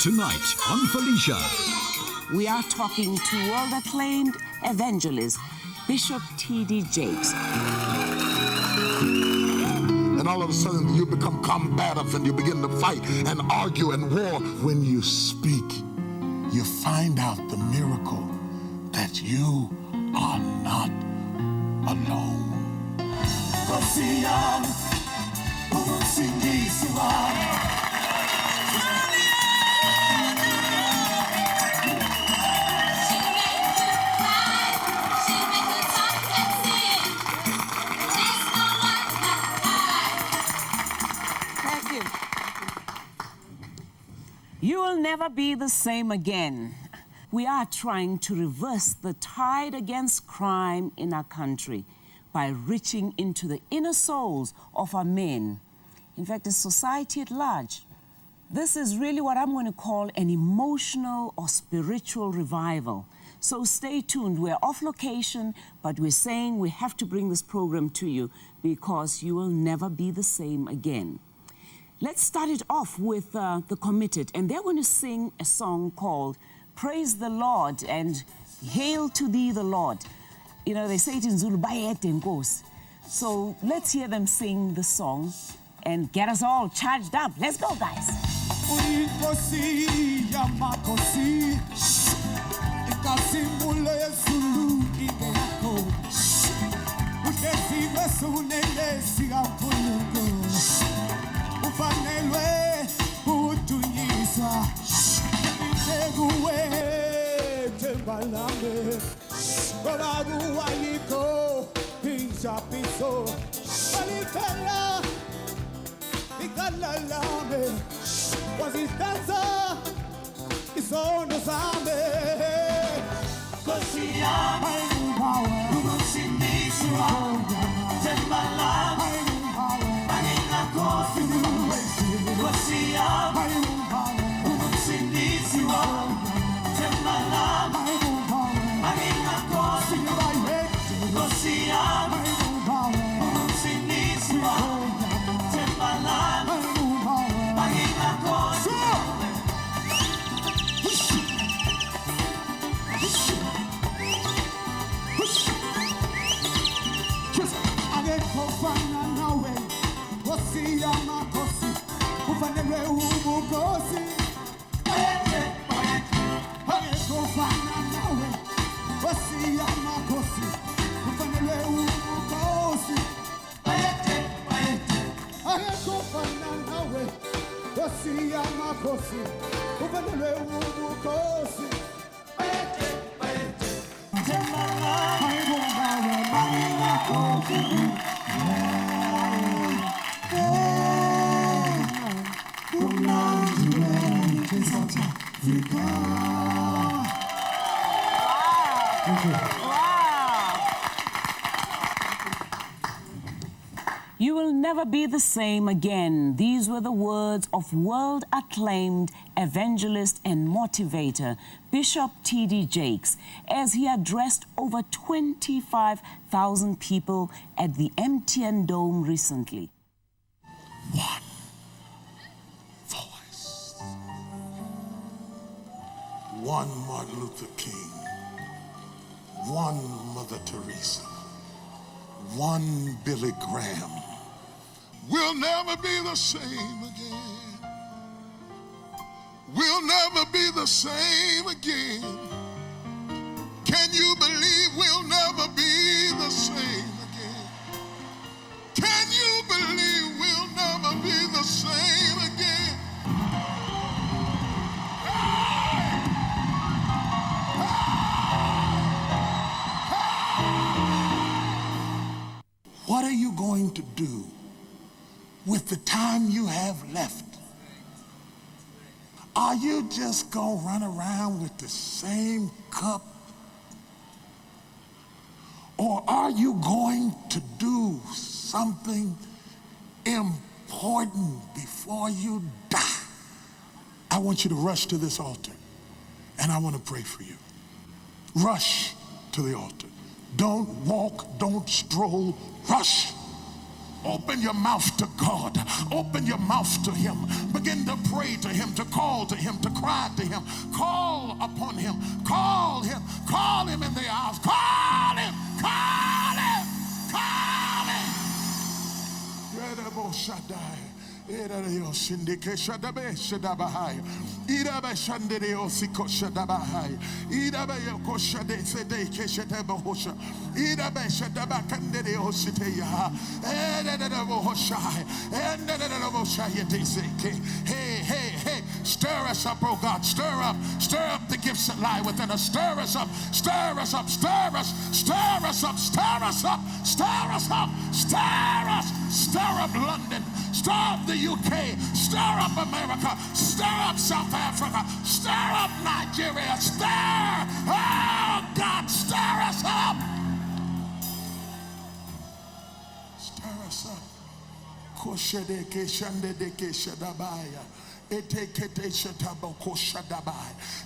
Tonight on Felicia. We are talking to world-acclaimed evangelist, Bishop T.D. Jakes. And all of a sudden you become combative and you begin to fight and argue and war. When you speak, you find out the miracle that you are not alone. You will never be the same again. We are trying to reverse the tide against crime in our country by reaching into the inner souls of our men. In fact, the society at large. This is really what I'm going to call an emotional or spiritual revival. So stay tuned. We're off location, but we're saying we have to bring this program to you because you will never be the same again. Let's start it off with the Committed, and they're going to sing a song called Praise the Lord and Hail to Thee the Lord. You know, they say it in Zulu, Bayete Nkosi. So let's hear them sing the song and get us all charged up. Let's go, guys. Ufanelwe udunyiswa iguwe tembalambe Babu waliko pincha piso Balitela Ikalalame Wazitanza Isondo zambe Kosiyama Umusindiswa Tembalambe Manina kofi Kosiyama Umusindiswa Tembalambe Manina kofi Kosiyama Umusindiswa Tembalambe Manina kofi Agekofana nawe Kosiyama kosi Ufanelwe umukosi Agekofana nawe Kosiyama kosi Ufanelwe umukosi Agekofana nawe Kosiyama kosi Ufanelwe umukosi You will never be the same again. These were the words of world-acclaimed evangelist and motivator, Bishop T.D. Jakes, as he addressed over 25,000 people at the MTN Dome recently. One voice. One Martin Luther King. One Mother Teresa. One Billy Graham. We'll never be the same again. We'll never be the same again. Can you believe we'll never be the same again? Can you believe we'll never be the same again? What are you going to do with the time you have left? Are you just going to run around with the same cup? Or are you going to do something important before you die? I want you to rush to this altar, and I want to pray for you. Rush to the altar. Don't walk, don't stroll, rush Open your mouth to God. Open your mouth to him. Begin to pray to him, to call to him, to cry to him. Call upon him. Call him. Call him in the hours. Call him. Call him. Call him. Hey, stir us up, oh God, stir up the gifts that lie within us, stir us up, stir us up, stir us up, stir us up, stir us up, stir us, stir up London, stir up the UK, stir up America, stir up South Africa, stir up Nigeria, stir, oh God, stir us up. Stir us up.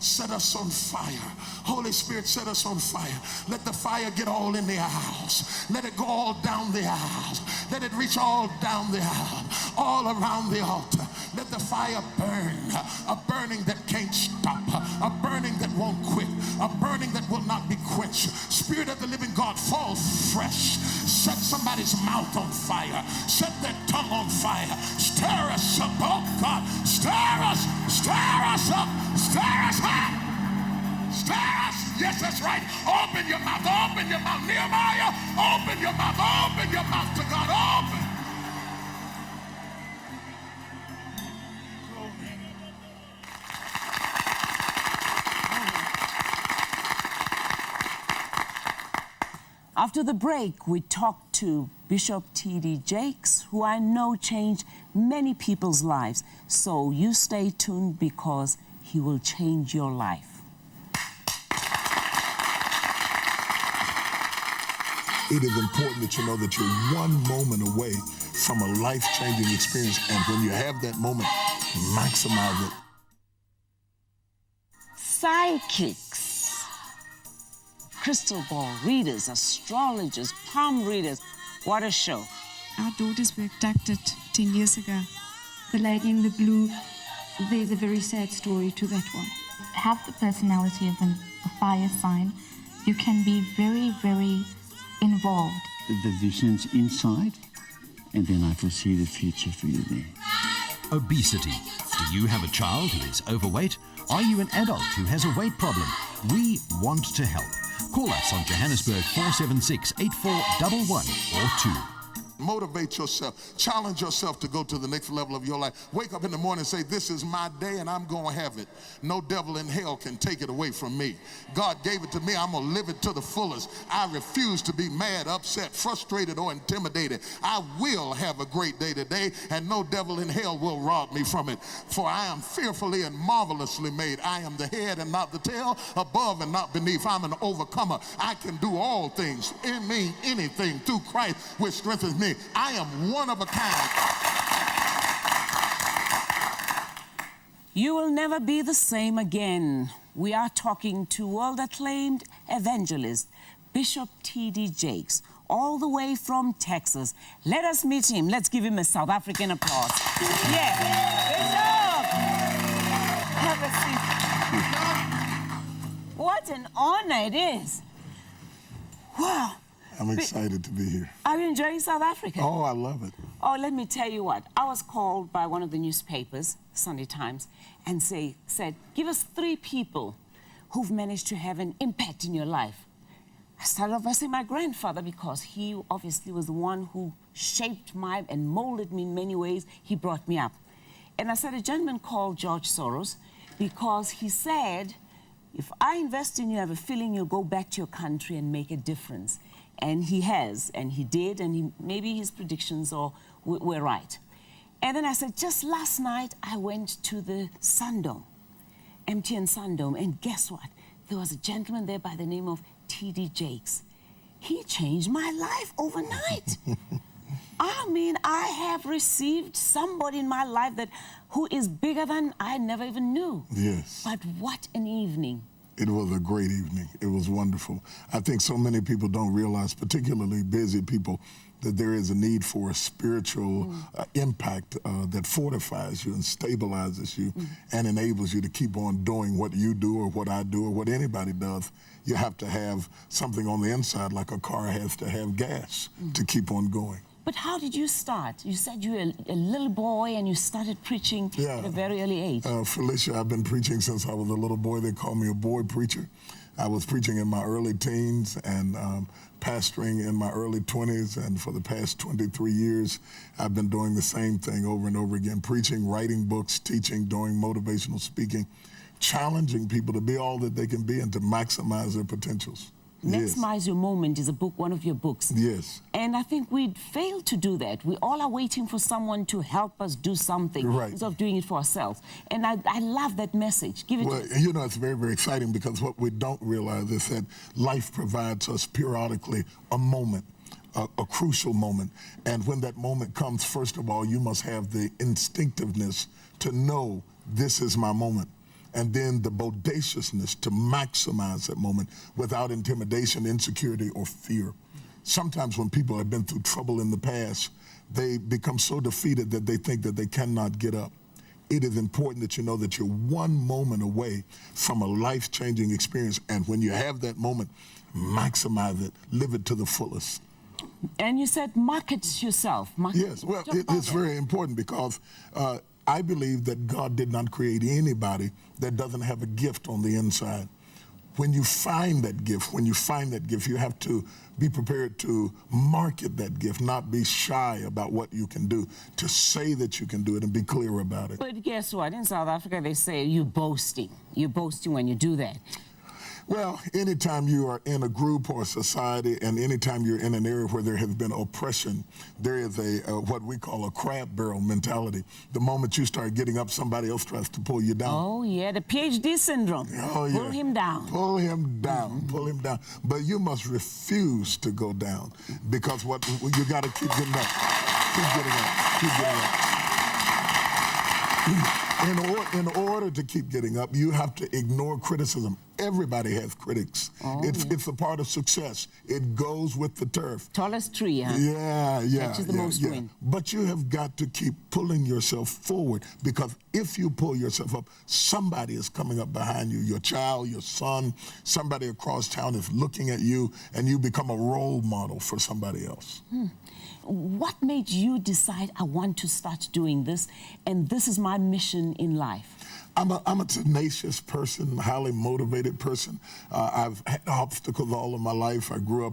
Set us on fire. Holy Spirit, set us on fire. Let the fire get all in the house. Let it go all down the aisles. Let it reach all down the aisle, all around the altar. Let the fire burn, a burning that can't stop, a burning that won't quit, a burning that will not be quenched. Spirit of the living God, fall fresh. Set somebody's mouth on fire. Set their tongue on fire. Stir us up, oh God. Stir us up, stir us up. Stir us. Yes, that's right. Open your mouth, open your mouth. Nehemiah, open your mouth to God. Open. After the break, we talked to Bishop T.D. Jakes, who I know changed many people's lives. So you stay tuned because he will change your life. It is important that you know that you're one moment away from a life-changing experience. And when you have that moment, maximize it. Psychics, crystal ball readers, astrologers, palm readers. What a show. Our daughters were abducted 10 years ago. The lady in the blue, there's a very sad story to that one. Have the personality of a fire sign. You can be very, very involved. The vision's inside, and then I foresee the future for you there. Obesity. Do you have a child who is overweight? Are you an adult who has a weight problem? We want to help. Call us on Johannesburg 476 8411 or 2. Motivate yourself. Challenge yourself to go to the next level of your life. Wake up in the morning and say, this is my day and I'm going to have it. No devil in hell can take it away from me. God gave it to me. I'm going to live it to the fullest. I refuse to be mad, upset, frustrated, or intimidated. I will have a great day today, and no devil in hell will rob me from it. For I am fearfully and marvelously made. I am the head and not the tail, above and not beneath. I'm an overcomer. I can do all things in me, anything through Christ which strengthens me. I am one of a kind. You will never be the same again. We are talking to world-acclaimed evangelist, Bishop T.D. Jakes, all the way from Texas. Let us meet him. Let's give him a South African applause. Yeah. Bishop! Have a seat. What an honor it is. Wow. I'm excited to be here. Are you enjoying South Africa? Oh, I love it. Oh, let me tell you what. I was called by one of the newspapers, Sunday Times, and said, give us 3 people who've managed to have an impact in your life. I started off by saying my grandfather, because he obviously was the one who shaped and molded me in many ways. He brought me up. And I said a gentleman called George Soros, because he said, if I invest in you, I have a feeling you'll go back to your country and make a difference. And he has, and he did, and maybe his predictions were right. And then I said, just last night, I went to the Sundome, MTN Sundome, and guess what? There was a gentleman there by the name of T.D. Jakes. He changed my life overnight. I mean, I have received somebody in my life who is bigger than I never even knew. Yes. But what an evening. It was a great evening. It was wonderful. I think so many people don't realize, particularly busy people, that there is a need for a spiritual impact that fortifies you and stabilizes you and enables you to keep on doing what you do or what I do or what anybody does. You have to have something on the inside, like a car has to have gas to keep on going. But how did you start? You said you were a little boy and you started preaching at a very early age. Felicia, I've been preaching since I was a little boy. They call me a boy preacher. I was preaching in my early teens and pastoring in my early 20s, and for the past 23 years, I've been doing the same thing over and over again, preaching, writing books, teaching, doing motivational speaking, challenging people to be all that they can be and to maximize their potentials. Maximize Your Moment is a book, one of your books. Yes. And I think we failed to do that. We all are waiting for someone to help us do something instead of doing it for ourselves. And I love that message. Give it to us. You know, it's very, very exciting because what we don't realize is that life provides us periodically a moment, a crucial moment. And when that moment comes, first of all, you must have the instinctiveness to know this is my moment. And then the bodaciousness to maximize that moment without intimidation, insecurity, or fear. Sometimes when people have been through trouble in the past, they become so defeated that they think that they cannot get up. It is important that you know that you're one moment away from a life-changing experience. And when you have that moment, maximize it, live it to the fullest. And you said market yourself. Yes, well, it's very important because I believe that God did not create anybody that doesn't have a gift on the inside. When you find that gift, you have to be prepared to market that gift, not be shy about what you can do, to say that you can do it and be clear about it. But guess what? In South Africa, they say you're boasting. You're boasting when you do that. Well, anytime you are in a group or a society and anytime you're in an area where there has been oppression, there is a what we call a crab barrel mentality. The moment you start getting up, somebody else tries to pull you down. Oh, yeah, the PhD syndrome. Oh, yeah. Pull him down. Pull him down, pull him down. But you must refuse to go down because you got to keep getting up. Keep getting up, keep getting up. In order to keep getting up, you have to ignore criticism. Everybody has critics. It's a part of success. It goes with the turf. Tallest tree, huh? Yeah. Catches the most wind. But you have got to keep pulling yourself forward because if you pull yourself up, somebody is coming up behind you. Your child, your son, somebody across town is looking at you, and you become a role model for somebody else. What made you decide, I want to start doing this, and this is my mission in life? I'm a tenacious person, highly motivated person. I've had obstacles all of my life. I grew up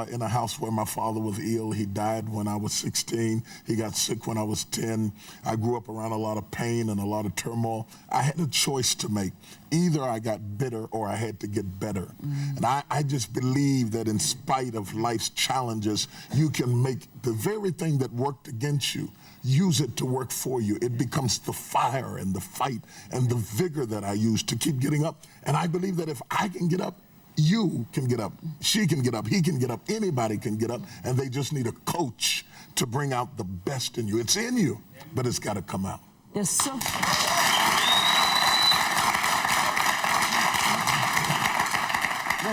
in a house where my father was ill. He died when I was 16. He got sick when I was 10. I grew up around a lot of pain and a lot of turmoil. I had a choice to make. Either I got bitter or I had to get better. And I just believe that in spite of life's challenges, you can make the very thing that worked against you, use it to work for you. It becomes the fire and the fight and the vigor that I use to keep getting up. And I believe that if I can get up, you can get up. She can get up. He can get up. Anybody can get up. And they just need a coach to bring out the best in you. It's in you, but it's got to come out. There's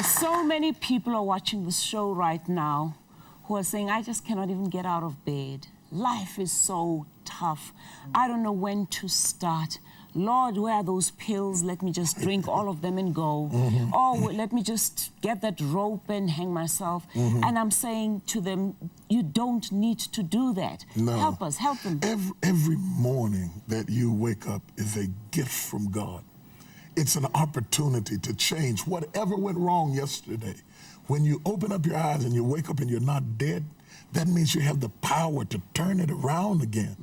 so many people are watching this show right now who are saying, I just cannot even get out of bed. Life is so tough. I don't know when to start. Lord, where are those pills? Let me just drink all of them and go. Oh, let me just get that rope and hang myself. And I'm saying to them, you don't need to do that. No. Help us, help them. Every morning that you wake up is a gift from God. It's an opportunity to change whatever went wrong yesterday. When you open up your eyes and you wake up and you're not dead, that means you have the power to turn it around again.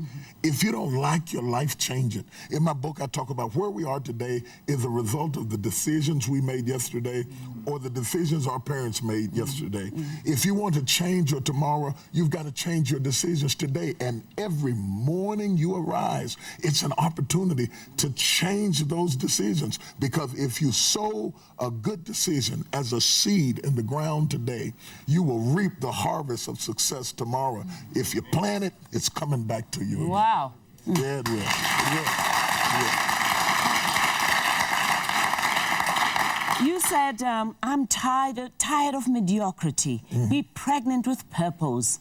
If you don't like your life, change it. In my book, I talk about where we are today is a result of the decisions we made yesterday or the decisions our parents made yesterday. If you want to change your tomorrow, you've got to change your decisions today. And every morning you arise, it's an opportunity to change those decisions. Because if you sow a good decision as a seed in the ground today, you will reap the harvest of success tomorrow. If you plant it, it's coming back to you. Wow. Yeah, it will. You said, I'm tired of mediocrity. Be pregnant with purpose.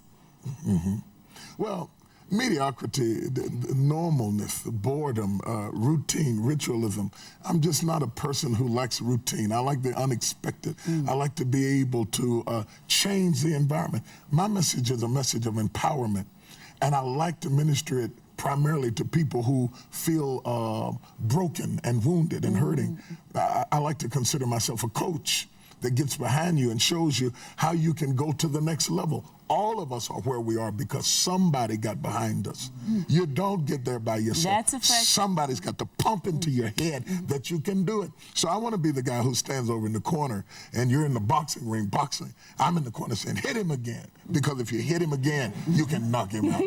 Well, mediocrity, the normalness, the boredom, routine, ritualism. I'm just not a person who likes routine. I like the unexpected. I like to be able to change the environment. My message is a message of empowerment, and I like to minister it primarily to people who feel broken and wounded and hurting. I like to consider myself a coach that gets behind you and shows you how you can go to the next level. All of us are where we are because somebody got behind us. You don't get there by yourself. That's a fact. Somebody's got to pump into your head that you can do it. So I want to be the guy who stands over in the corner and you're in the boxing ring boxing. I'm in the corner saying, hit him again. Because if you hit him again, you can knock him out.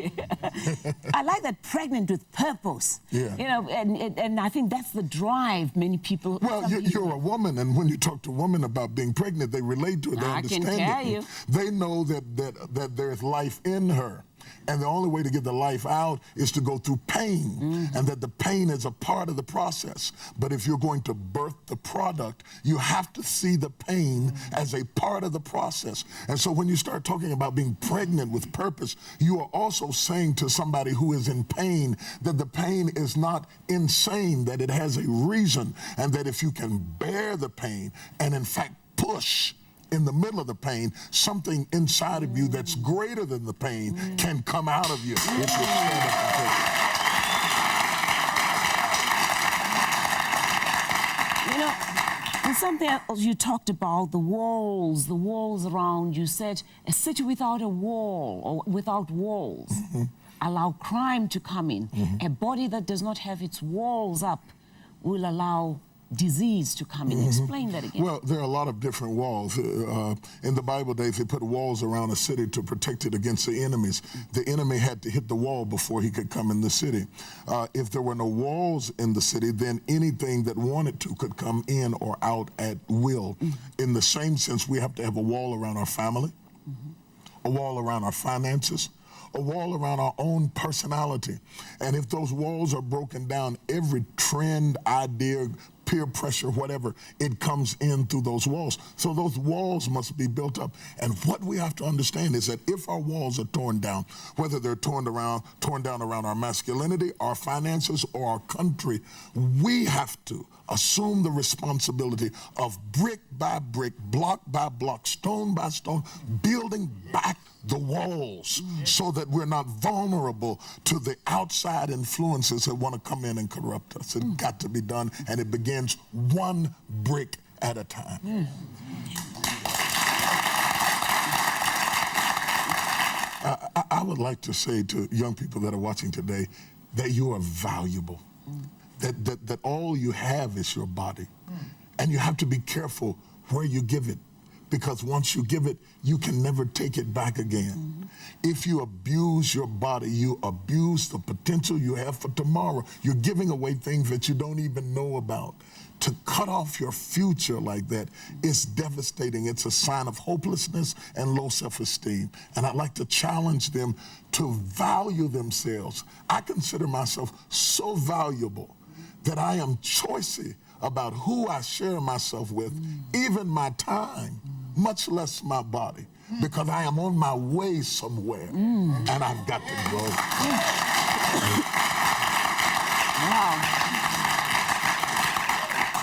I like that, pregnant with purpose. Yeah. You know, and I think that's the drive many people... Well, you're a woman, and when you talk to women about being pregnant, they relate to it, they understand it. I can tell you. They know that there's life in her. And the only way to get the life out is to go through pain, and that the pain is a part of the process. But if you're going to birth the product, you have to see the pain as a part of the process. And so when you start talking about being pregnant with purpose, you are also saying to somebody who is in pain that the pain is not insane, that it has a reason, and that if you can bear the pain and in fact push in the middle of the pain, something inside of you that's greater than the pain can come out of you. If you stand up and take it. You know, and something else you talked about, the walls around. You said a city without a wall or without walls allow crime to come in. A body that does not have its walls up will allow disease to come in. Explain that again. Well, there are a lot of different walls. In the Bible days, they put walls around a city to protect it against the enemies. The enemy had to hit the wall before he could come in the city. If there were no walls in the city, then anything that wanted to could come in or out at will. In the same sense, we have to have a wall around our family, a wall around our finances, a wall around our own personality. And if those walls are broken down, every trend, idea, peer pressure, whatever, it comes in through those walls. So those walls must be built up. And what we have to understand is that if our walls are torn down, whether they're torn down around our masculinity, our finances, or our country, we have to assume the responsibility of brick by brick, block by block, stone by stone, building back the walls so that we're not vulnerable to the outside influences that want to come in and corrupt us. It's got to be done, and it begins one brick at a time. I would like to say to young people that are watching today that you are valuable, that all you have is your body, and you have to be careful where you give it, because once you give it, you can never take it back again. If you abuse your body, you abuse the potential you have for tomorrow. You're giving away things that you don't even know about. To cut off your future like that is devastating. It's a sign of hopelessness and low self-esteem. And I'd like to challenge them to value themselves. I consider myself so valuable that I am choosy about who I share myself with, even my time, much less my body, because I am on my way somewhere, and I've got to go. Wow.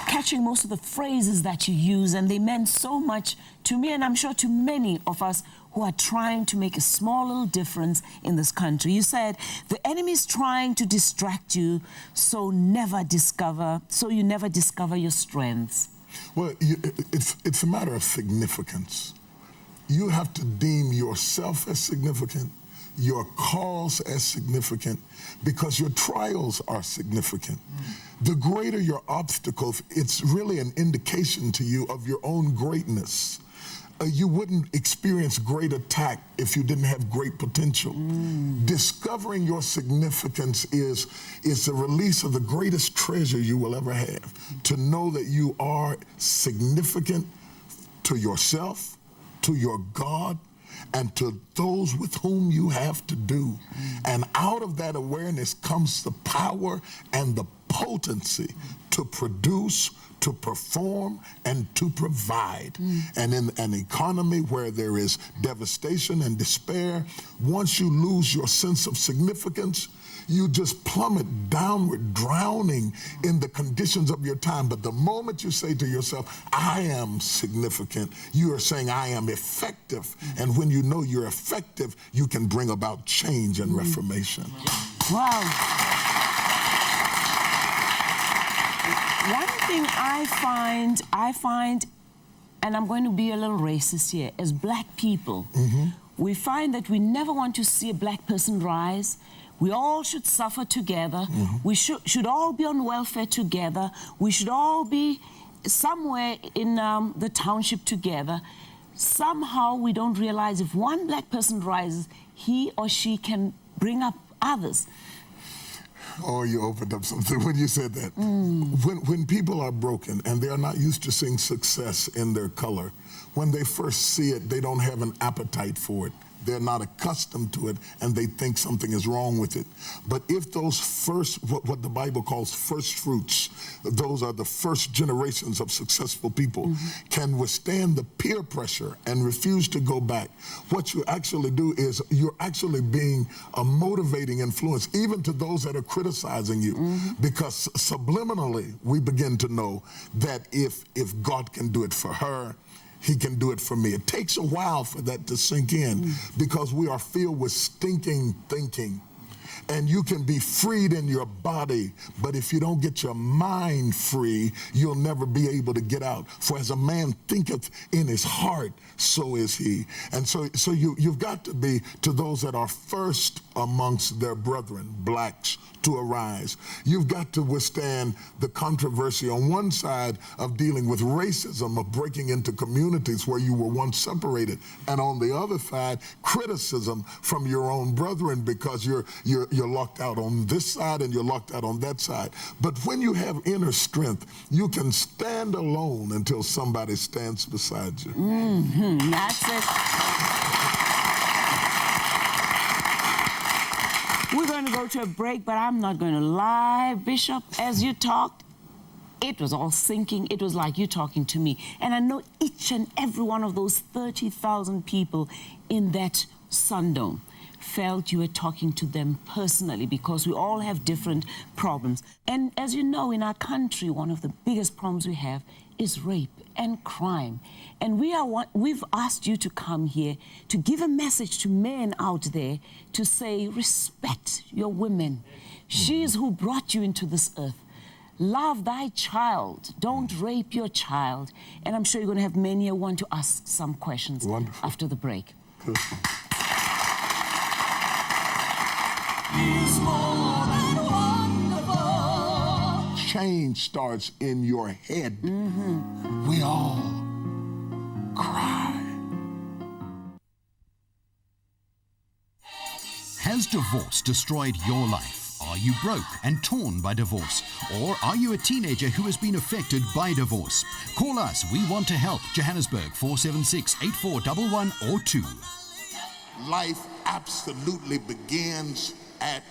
Catching most of the phrases that you use, and they meant so much to me, and I'm sure to many of us who are trying to make a small little difference in this country. You said the enemy is trying to distract you, so you never discover your strengths. Well, it's a matter of significance. You have to deem yourself as significant, your cause as significant, because your trials are significant. The greater your obstacles, it's really an indication to you of your own greatness. You wouldn't experience great attack if you didn't have great potential. Discovering your significance is the release of the greatest treasure you will ever have. To know that you are significant to yourself, to your God, and to those with whom you have to do. And out of that awareness comes the power and the potency to produce, to perform and to provide. And in an economy where there is devastation and despair, once you lose your sense of significance, you just plummet downward, drowning in the conditions of your time. But the moment you say to yourself, I am significant, you are saying I am effective. And when you know you're effective, you can bring about change and reformation. Wow. One thing I find, and I'm going to be a little racist here, as black people, we find that we never want to see a black person rise. We all should suffer together. We should all be on welfare together. We should all be somewhere in the township together. Somehow we don't realize if one black person rises, he or she can bring up others. Oh, you opened up something when you said that. When people are broken and they are not used to seeing success in their color, when they first see it, they don't have an appetite for it. They're not accustomed to it, and they think something is wrong with it. But if those first, what the Bible calls first fruits, those are the first generations of successful people, can withstand the peer pressure and refuse to go back, what you actually do is you're actually being a motivating influence, even to those that are criticizing you, because subliminally we begin to know that if God can do it for her, He can do it for me. It takes a while for that to sink in because we are filled with stinking thinking. And you can be freed in your body, but if you don't get your mind free, you'll never be able to get out. For as a man thinketh in his heart, so is he. And so you've got to be to those that are first amongst their brethren, blacks, to arise. You've got to withstand the controversy on one side of dealing with racism, of breaking into communities where you were once separated, and on the other side, criticism from your own brethren because you're locked out on this side and you're locked out on that side. But when you have inner strength, you can stand alone until somebody stands beside you. That's it. We're going to go to a break, but I'm not going to lie, Bishop. As you talked, it was all sinking. It was like you talking to me. And I know each and every one of those 30,000 people in that Sundome felt you were talking to them personally, because we all have different problems. And as you know, in our country, one of the biggest problems we have is rape and crime. And we've asked you to come here to give a message to men out there to say, respect your women. She is who brought you into this earth. Love thy child. Don't rape your child. And I'm sure you're going to have many who want to ask some questions after the break. Good. Change starts in your head. We all cry. Has divorce destroyed your life? Are you broke and torn by divorce? Or are you a teenager who has been affected by divorce? Call us. We want to help. Johannesburg 476-8411 or 2. Life absolutely begins at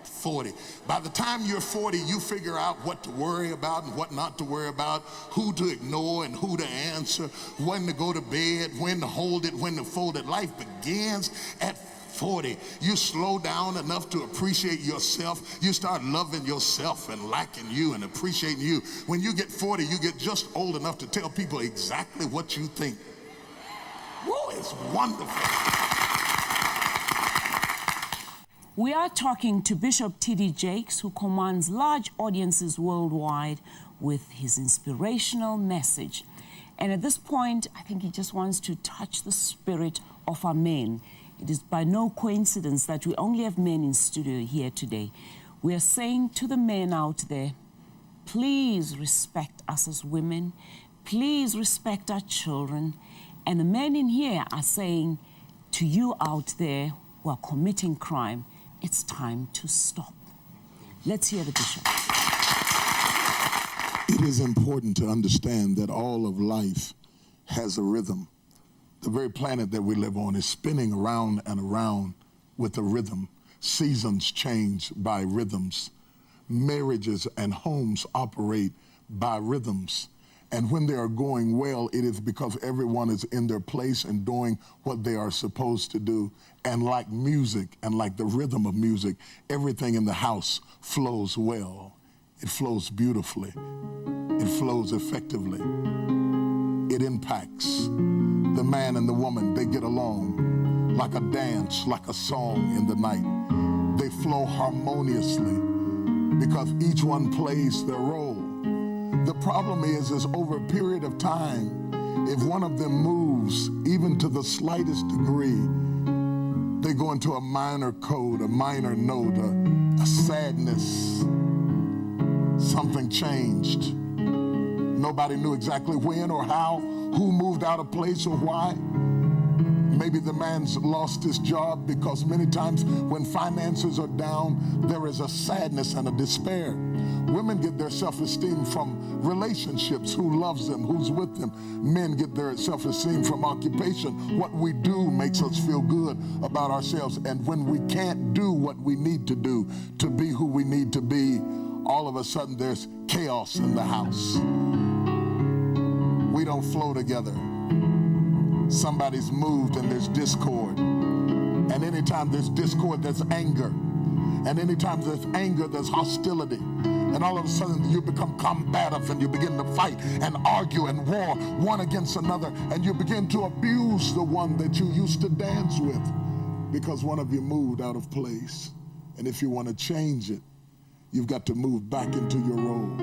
40. By the time you're 40, you figure out what to worry about and what not to worry about, who to ignore and who to answer, when to go to bed, when to hold it, when to fold it. Life begins at 40. You slow down enough to appreciate yourself. You start loving yourself and liking you and appreciating you. When you get 40, you get just old enough to tell people exactly what you think. Whoa, it's wonderful. We are talking to Bishop T.D. Jakes, who commands large audiences worldwide with his inspirational message. And at this point, I think he just wants to touch the spirit of our men. It is by no coincidence that we only have men in studio here today. We are saying to the men out there, please respect us as women. Please respect our children. And the men in here are saying to you out there who are committing crime, it's time to stop. Let's hear the bishop. It is important to understand that all of life has a rhythm. The very planet that we live on is spinning around and around with a rhythm. Seasons change by rhythms. Marriages and homes operate by rhythms. And when they are going well, it is because everyone is in their place and doing what they are supposed to do. And like music and like the rhythm of music, everything in the house flows well. It flows beautifully. It flows effectively. It impacts. The man and the woman, they get along like a dance, like a song in the night. They flow harmoniously because each one plays their role. The problem is over a period of time, if one of them moves, even to the slightest degree, they go into a minor code, a minor note, a sadness. Something changed. Nobody knew exactly when or how, who moved out of place or why. Maybe the man's lost his job because many times when finances are down, there is a sadness and a despair. Women get their self-esteem from relationships, who loves them, who's with them. Men get their self-esteem from occupation. What we do makes us feel good about ourselves. And when we can't do what we need to do to be who we need to be, all of a sudden there's chaos in the house. We don't flow together. Somebody's moved and there's discord. And anytime there's discord, there's anger. And anytime there's anger, there's hostility. And all of a sudden you become combative and you begin to fight and argue and war one against another. And you begin to abuse the one that you used to dance with because one of you moved out of place. And if you want to change it, you've got to move back into your role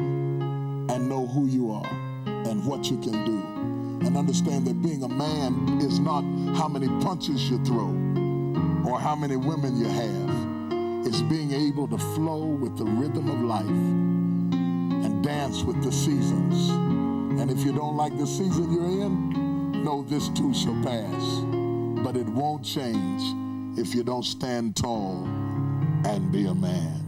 and know who you are and what you can do. And understand that being a man is not how many punches you throw or how many women you have. It's being able to flow with the rhythm of life and dance with the seasons. And if you don't like the season you're in, know this too shall pass. But it won't change if you don't stand tall and be a man.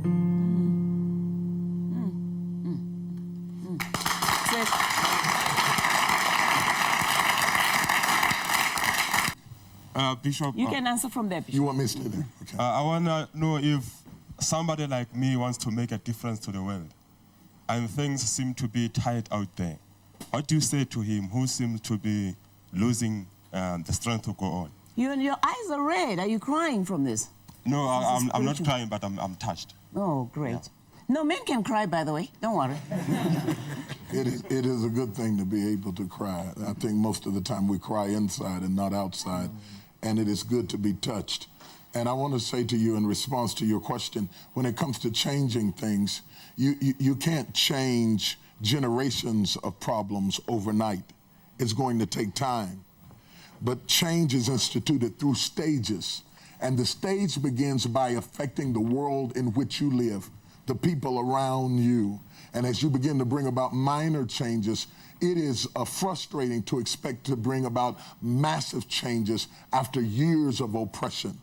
Bishop, you can answer from there, Bishop. You want me to stay there? Okay. I want to know if somebody like me wants to make a difference to the world and things seem to be tight out there. What do you say to him who seems to be losing the strength to go on? Your eyes are red. Are you crying from this? No, I'm not crying, but I'm touched. Oh, great. Yeah. No, men can cry, by the way. Don't worry. It is a good thing to be able to cry. I think most of the time we cry inside and not outside. And it is good to be touched. And I want to say to you in response to your question, when it comes to changing things, you can't change generations of problems overnight. It's going to take time. But change is instituted through stages. And the stage begins by affecting the world in which you live, the people around you. And as you begin to bring about minor changes, it is frustrating to expect to bring about massive changes after years of oppression.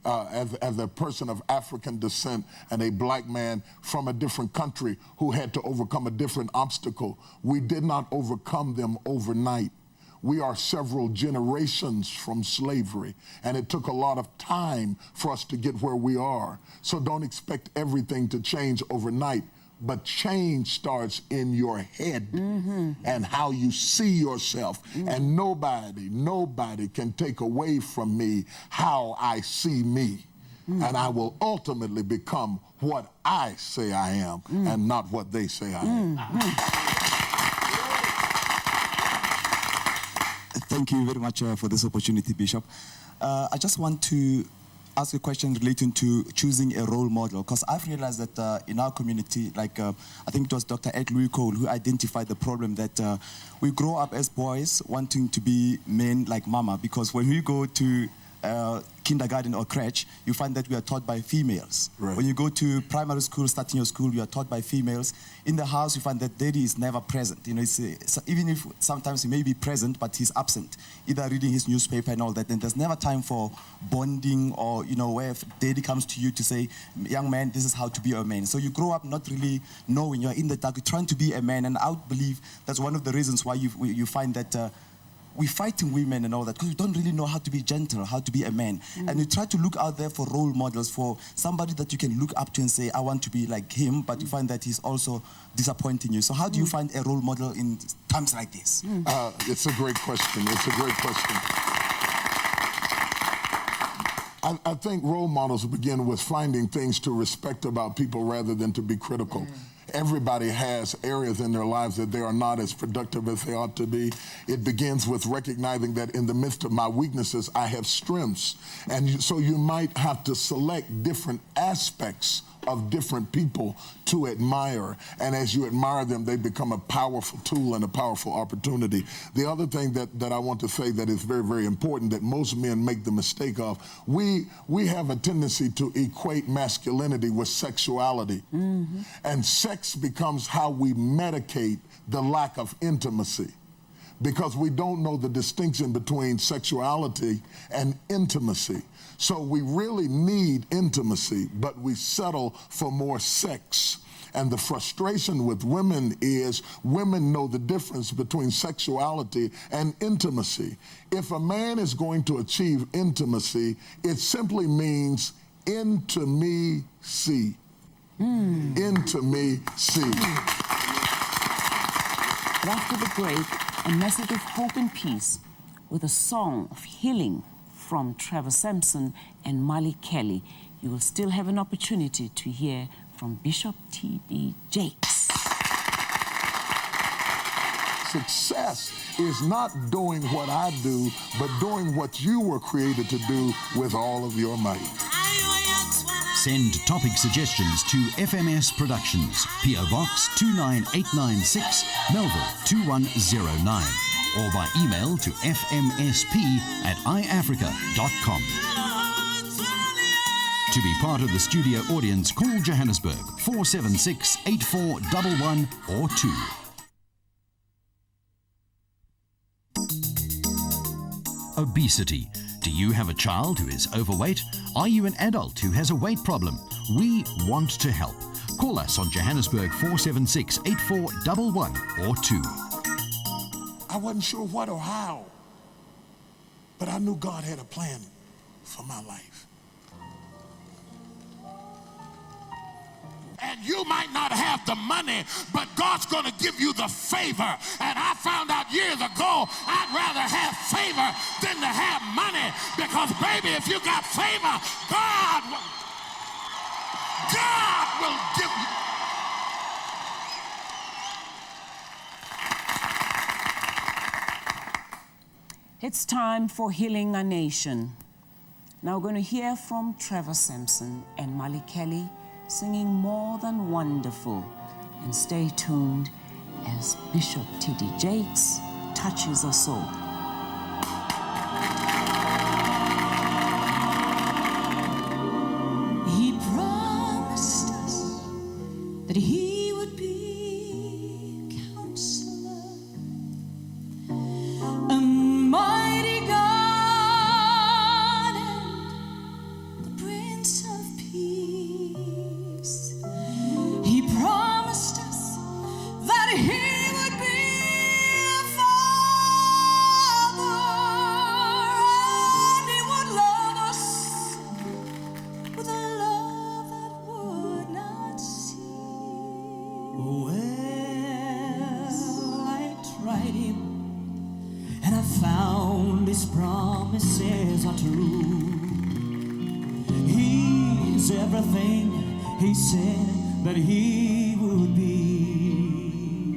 As a person of African descent and a black man from a different country who had to overcome a different obstacle, we did not overcome them overnight. We are several generations from slavery, and it took a lot of time for us to get where we are. So don't expect everything to change overnight. But change starts in your head and how you see yourself. And nobody can take away from me how I see me. And I will ultimately become what I say I am and not what they say I am. Thank you very much for this opportunity, Bishop. I just want to ask a question relating to choosing a role model, because I've realized that in our community, like I think it was Dr. Ed Louis Cole who identified the problem that we grow up as boys wanting to be men like mama, because when we go to kindergarten or crèche, you find that we are taught by females. Right. When you go to primary school, starting your school, you are taught by females. In the house, you find that daddy is never present. You know, even if sometimes he may be present, but he's absent, either reading his newspaper and all that. And there's never time for bonding or, you know, where daddy comes to you to say, young man, this is how to be a man. So you grow up not really knowing. You're in the dark. You're trying to be a man. And I would believe that's one of the reasons why you find that we're fighting women and all that because we don't really know how to be gentle, how to be a man. And you try to look out there for role models, for somebody that you can look up to and say, I want to be like him, but you find that he's also disappointing you. So how do you find a role model in times like this? It's a great question. It's a great question. I think role models begin with finding things to respect about people rather than to be critical. Everybody has areas in their lives that they are not as productive as they ought to be. It begins with recognizing that in the midst of my weaknesses, I have strengths. And so you might have to select different aspects of different people to admire. And as you admire them, they become a powerful tool and a powerful opportunity. The other thing that I want to say that is very, very important that most men make the mistake of, we have a tendency to equate masculinity with sexuality. And sex becomes how we medicate the lack of intimacy, because we don't know the distinction between sexuality and intimacy. So we really need intimacy, but we settle for more sex. And the frustration with women is women know the difference between sexuality and intimacy. If a man is going to achieve intimacy, it simply means into me see. Into me see. After the break, a message of hope and peace with a song of healing from Trevor Sampson and Molly Kelly. You will still have an opportunity to hear from Bishop T.D. Jakes. Success is not doing what I do, but doing what you were created to do with all of your might. Send topic suggestions to FMS Productions, PO Box 29896, Melville 2109, or by email to fmsp@iafrica.com. To be part of the studio audience, call Johannesburg 476-8411 or 2. Obesity. Do you have a child who is overweight? Are you an adult who has a weight problem? We want to help. Call us on Johannesburg 476-8411 or 2. I wasn't sure what or how, but I knew God had a plan for my life. And you might not have the money, but God's going to give you the favor. And I found out years ago, I'd rather have favor than to have money, because, baby, if you got favor, God will give you. It's time for Healing a Nation. Now we're going to hear from Trevor Sampson and Molly Kelly singing More Than Wonderful. And stay tuned as Bishop T.D. Jakes touches us all. He promised us that he would be Counselor, a mighty God, and the Prince of Peace. He promised us that he would be a Father, and he would love us with a love that would not cease. Well, I tried him, and I found his promises are true. He's everything he said that he would be.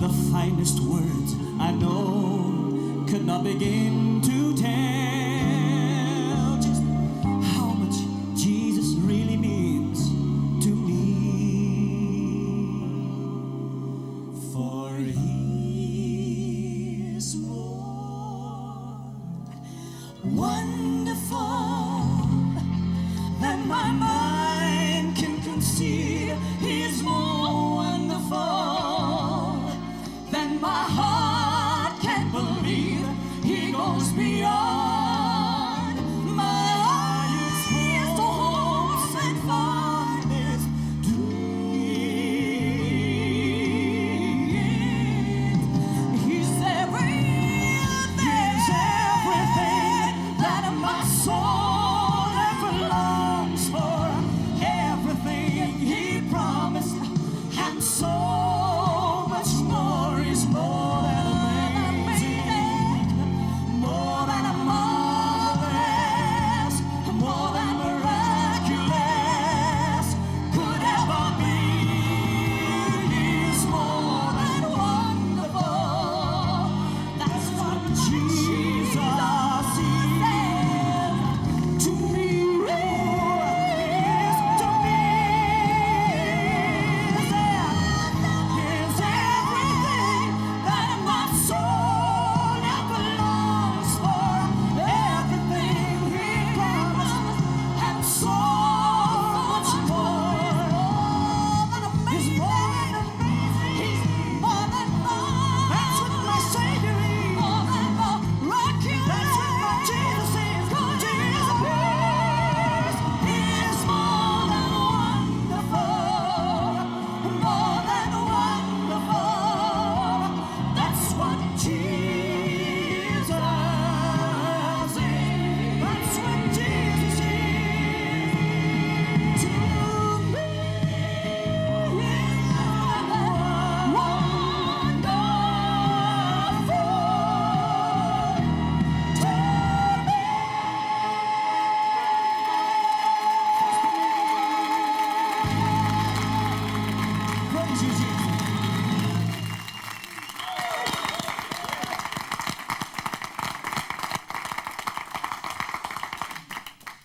The finest words I know could not begin to tell just how much Jesus really means to me. For he is more wonderful than my mind can conceive. He's more wonderful than my heart can believe. He goes beyond my highest hopes and fondest dreams. He's every Jesus is to me.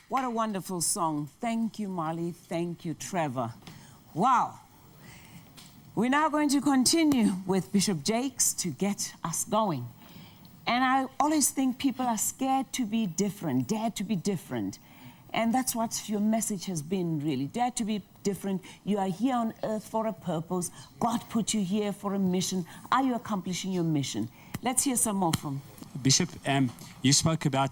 What a wonderful song. Thank you, Marley. Thank you, Trevor. Wow. We're now going to continue with Bishop Jakes to get us going. And I always think people are scared to be different, dare to be different. And that's what your message has been, really. Dare to be different. You are here on earth for a purpose. God put you here for a mission. Are you accomplishing your mission? Let's hear some more from Bishop. You spoke about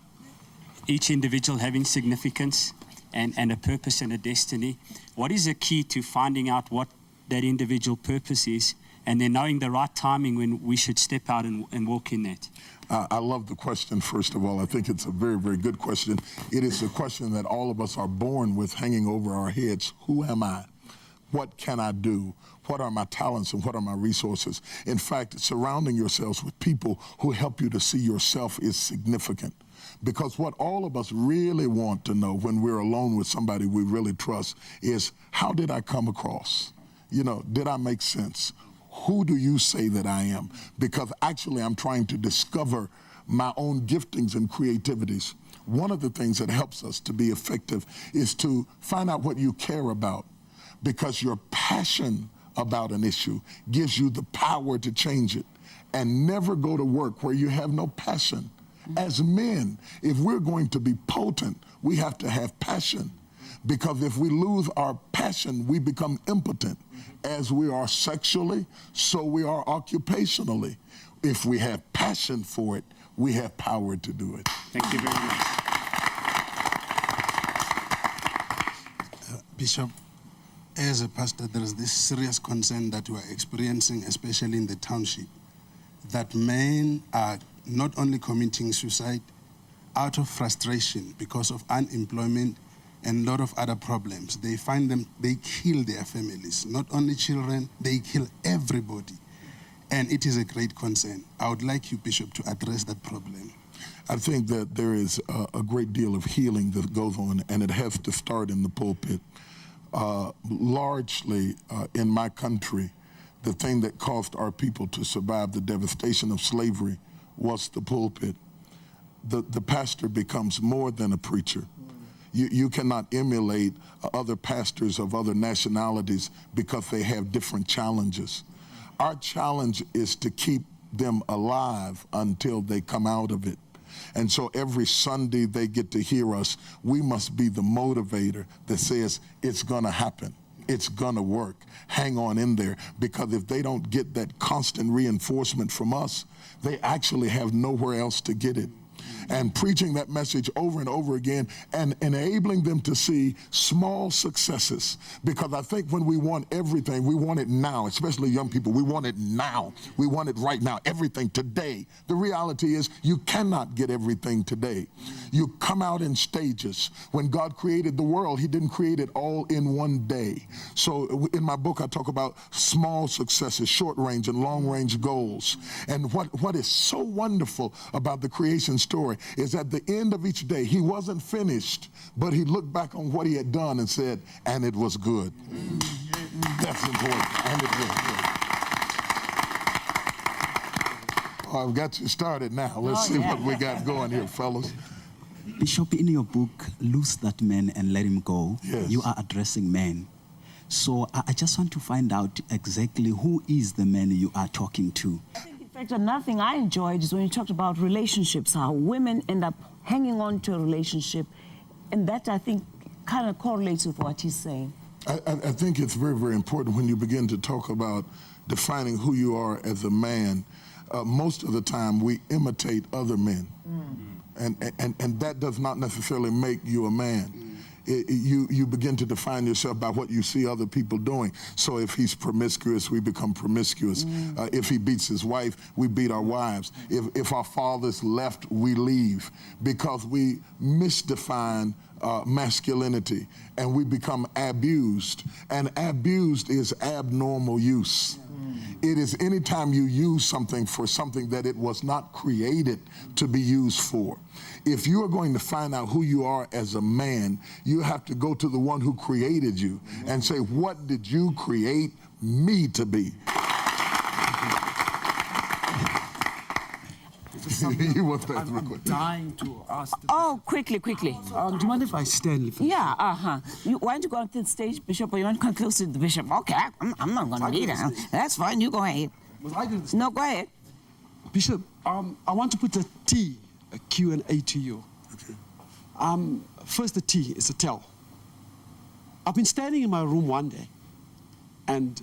each individual having significance and a purpose and a destiny. What is the key to finding out what that individual purpose is and then knowing the right timing when we should step out and walk in that? I love the question, first of all. I think it's a very, very good question. It is a question that all of us are born with hanging over our heads. Who am I? What can I do? What are my talents and what are my resources? In fact, surrounding yourselves with people who help you to see yourself is significant. Because what all of us really want to know when we're alone with somebody we really trust is, how did I come across? You know, did I make sense? Who do you say that I am? Because actually I'm trying to discover my own giftings and creativities. One of the things that helps us to be effective is to find out what you care about, because your passion about an issue gives you the power to change it. And never go to work where you have no passion. As men, if we're going to be potent, we have to have passion. Because if we lose our passion, we become impotent. As we are sexually, so we are occupationally. If we have passion for it, we have power to do it. Thank you very much. Bishop, as a pastor, there is this serious concern that we are experiencing, especially in the township, that men are not only committing suicide out of frustration because of unemployment and a lot of other problems. They kill their families, not only children, they kill everybody. And it is a great concern. I would like you, Bishop, to address that problem. I think that there is a great deal of healing that goes on, and it has to start in the pulpit. Largely in my country, the thing that caused our people to survive the devastation of slavery was the pulpit. The pastor becomes more than a preacher. You cannot emulate other pastors of other nationalities because they have different challenges. Our challenge is to keep them alive until they come out of it. And so every Sunday they get to hear us. We must be the motivator that says, it's gonna happen. It's gonna work. Hang on in there. Because if they don't get that constant reinforcement from us, they actually have nowhere else to get it. And preaching that message over and over again and enabling them to see small successes. Because I think when we want everything, we want it now, especially young people. We want it now. We want it right now, everything today. The reality is you cannot get everything today. You come out in stages. When God created the world, he didn't create it all in one day. So in my book, I talk about small successes, short range and long range goals. And what is so wonderful about the creation story is at the end of each day, he wasn't finished, but he looked back on what he had done and said, and it was good. That's important, and it was good. I've got you started now. Let's see what we got going here, fellas. Bishop, in your book, Loose That Man and Let Him Go, yes, you are addressing men. So I just want to find out exactly who is the man you are talking to. I think, in fact, another thing I enjoyed is when you talked about relationships, how women end up hanging on to a relationship, and that, I think, kind of correlates with what he's saying. I think it's very, very important when you begin to talk about defining who you are as a man. Most of the time, we imitate other men. And that does not necessarily make you a man. You begin to define yourself by what you see other people doing. So if he's promiscuous, we become promiscuous. If he beats his wife, we beat our wives. If our fathers left, we leave, because we misdefine masculinity, and we become abused. And abused is abnormal use. It is anytime you use something for something that it was not created to be used for. If you are going to find out who you are as a man, you have to go to the one who created you and say, what did you create me to be? You want that real quick? Dying to ask. Oh, quickly. Do you mind if I stand? Yeah, why don't you go on to the stage, Bishop, or you want to come close to the bishop? Okay, I'm not going to lead it. That's fine, you go ahead. No, go ahead. Bishop, I want to put a T, a Q and A to you. Okay. First, the T is a tell. I've been standing in my room one day, and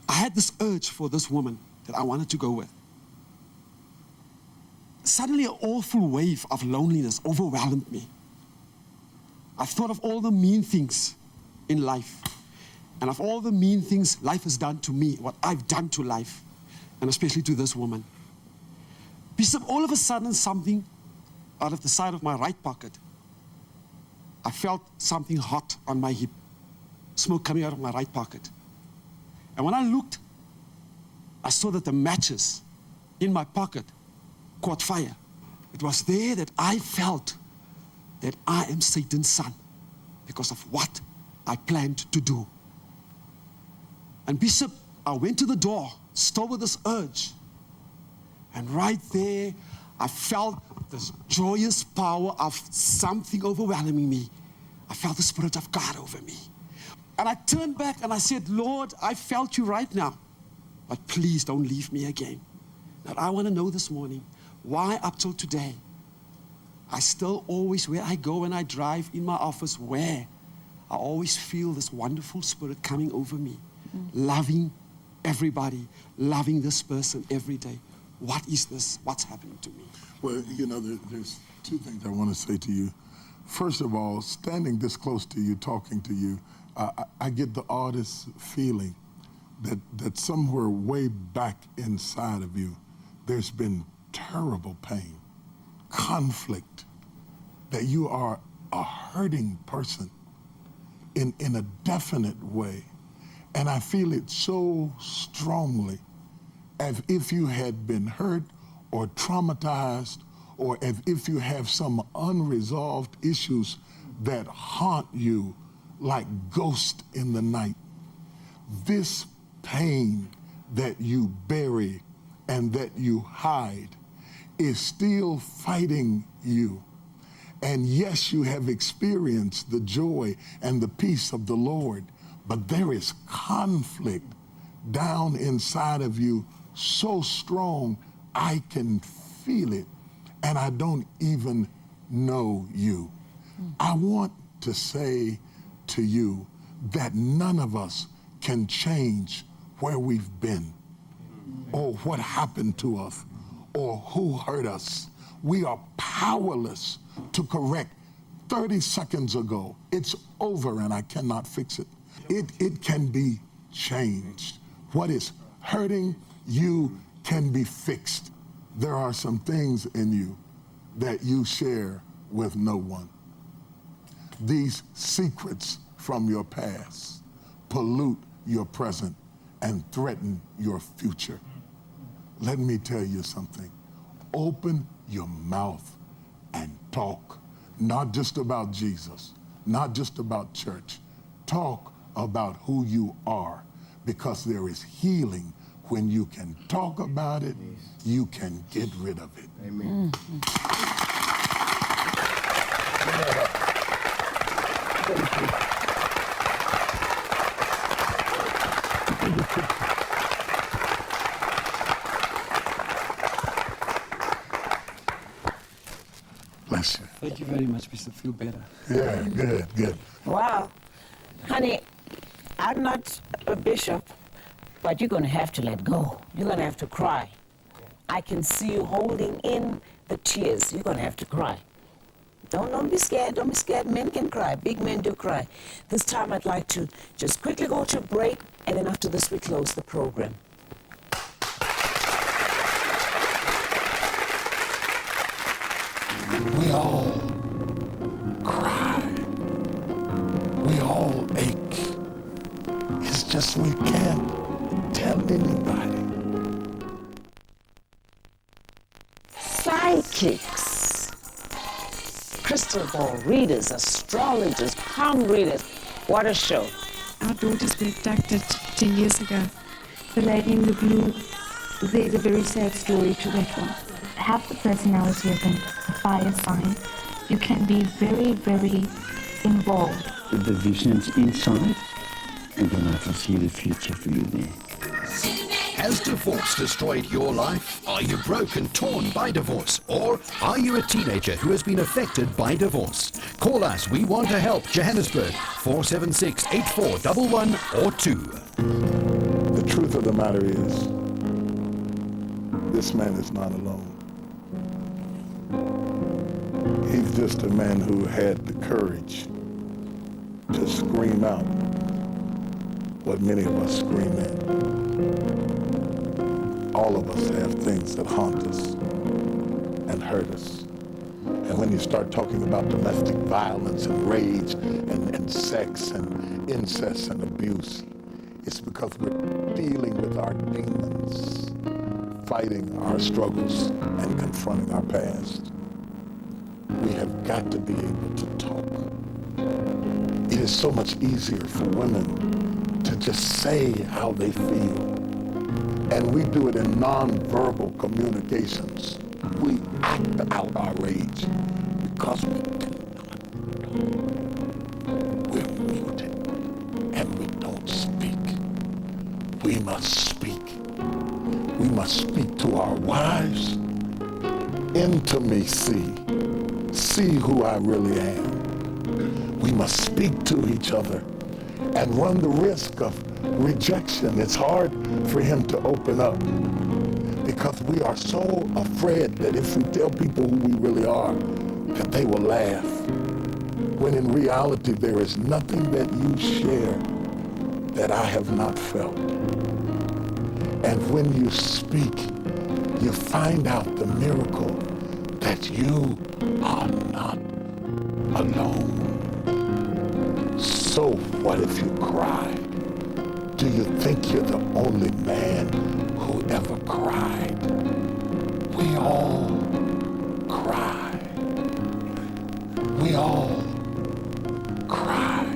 I had this urge for this woman that I wanted to go with. Suddenly, an awful wave of loneliness overwhelmed me. I thought of all the mean things in life, and of all the mean things life has done to me, what I've done to life, and especially to this woman. Bishop, all of a sudden, something out of the side of my right pocket, I felt something hot on my hip, smoke coming out of my right pocket. And when I looked, I saw that the matches in my pocket caught fire. It was there that I felt that I am Satan's son because of what I planned to do. And Bishop, I went to the door, still with this urge. And right there, I felt this joyous power of something overwhelming me. I felt the Spirit of God over me. And I turned back and I said, Lord, I felt you right now, but please don't leave me again. Now, I want to know this morning, why up till today, I still always, where I go and I drive in my office, where I always feel this wonderful Spirit coming over me, loving everybody, loving this person every day. What is this? What's happening to me? Well, you know, there's two things I want to say to you. First of all, standing this close to you, talking to you, I get the oddest feeling that somewhere way back inside of you, there's been terrible pain, conflict, that you are a hurting person in a definite way. And I feel it so strongly, as if you had been hurt or traumatized, or as if you have some unresolved issues that haunt you like ghosts in the night. This pain that you bury and that you hide is still fighting you. And yes, you have experienced the joy and the peace of the Lord, but there is conflict down inside of you so strong, I can feel it, and I don't even know you. I want to say to you that none of us can change where we've been, or what happened to us, or who hurt us. We are powerless to correct 30 seconds ago. It's over and I cannot fix it. It can be changed. What is hurting you can be fixed. There are some things in you that you share with no one. These secrets from your past pollute your present and threaten your future. Let me tell you something. Open your mouth and talk, not just about Jesus, not just about church. Talk about who you are, because there is healing when you can talk about it, you can get rid of it. Amen. Bless you. Thank you very much, Mr. Feel better. Yeah, good, good. Wow. Honey, I'm not a bishop, but you're going to have to let go. You're going to have to cry. I can see you holding in the tears. You're going to have to cry. Don't be scared. Don't be scared. Men can cry. Big men do cry. This time I'd like to just quickly go to a break, and then after this we close the program. We all cry. We all ache. It's just we can't tell anybody. Psychics, crystal ball readers, astrologers, palm readers. What a show. Our daughters were abducted 10 years ago. The lady in the blue, there's a very sad story to that one. Have the personality of a fire sign. You can be very, very involved. The vision's inside, and then I foresee the future for you there. Has divorce destroyed your life? Are you broken, torn by divorce? Or are you a teenager who has been affected by divorce? Call us. We want to help. Johannesburg, 476-8411 or 2. The truth of the matter is, this man is not alone. He's just a man who had the courage to scream out what many of us scream in. All of us have things that haunt us and hurt us. And when you start talking about domestic violence and rage and sex and incest and abuse, it's because we're dealing with our demons, fighting our struggles and confronting our past. We have got to be able to talk. It is so much easier for women to just say how they feel. And we do it in non-verbal communications. We act out our rage because we do not. We're muted and we don't speak. We must speak. We must speak to our wives. Intimacy. See who I really am. We must speak to each other and run the risk of rejection. It's hard for him to open up because we are so afraid that if we tell people who we really are, that they will laugh. When in reality, there is nothing that you share that I have not felt. And when you speak, you find out the miracle that you are not alone. So what if you cry? Do you think you're the only man who ever cried? We all cry. We all cry.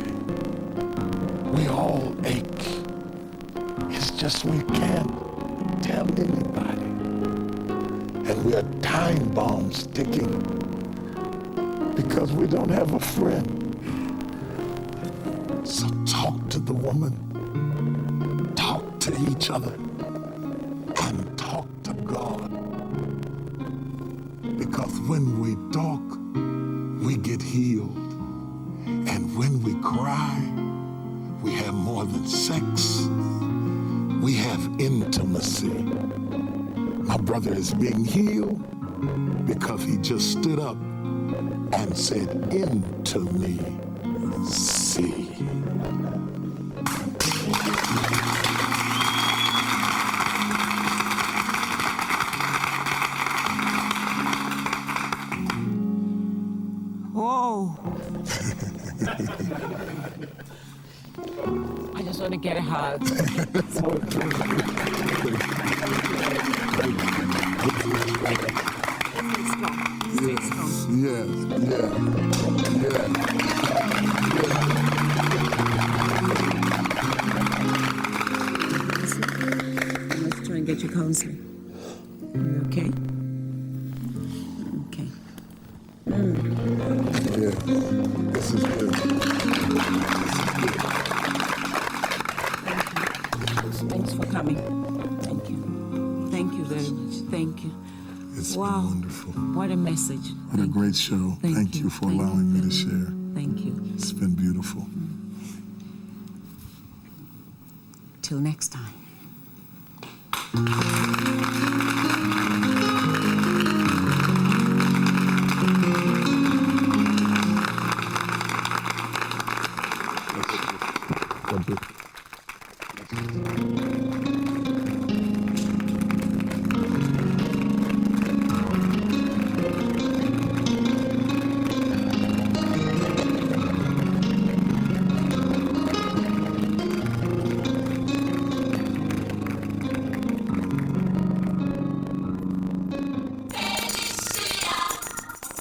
We all ache. It's just we can't tell anybody. And we are time bombs ticking because we don't have a friend. So talk to the woman. Talk to each other. And talk to God. Because when we talk, we get healed. And when we cry, we have more than sex. We have intimacy. My brother is being healed because he just stood up and said, into me, see. Whoa. I just want to get a hug. Yes, yes. counseling? Are you okay? Okay. Yeah, this is good. Thanks for coming. Thank you. Thank you very much. Thank you. It's wow. been wonderful. What a message. What a great show. Thank you for allowing me to share. Thank you. It's been beautiful. Till next time.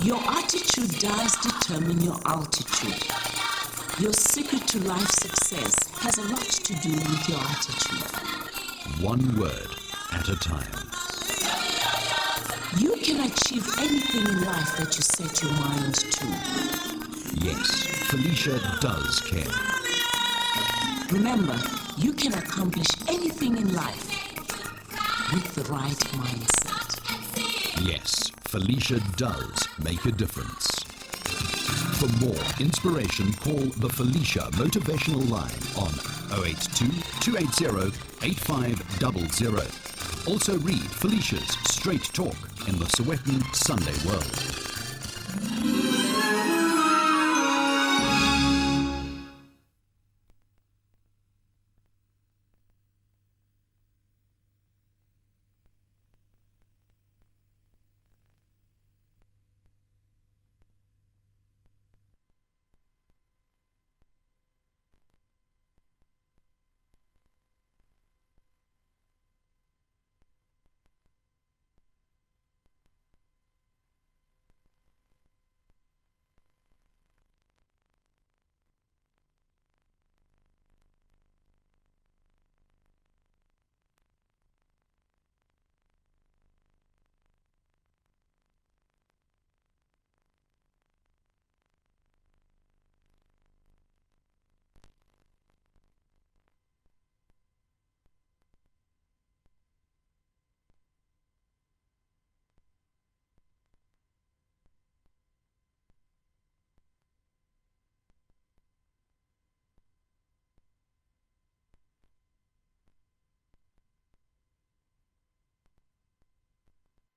Your attitude does determine your altitude. Your secret to life success has a lot to do with your attitude. One word at a time. You can achieve anything in life that you set your mind to. Yes, Felicia does care. Remember, you can accomplish anything in life with the right mindset. Yes, Felicia does make a difference. For more inspiration, call the Felicia Motivational Line on 082 280 8500. Also read Felicia's Straight Talk in the Sowetan Sunday World.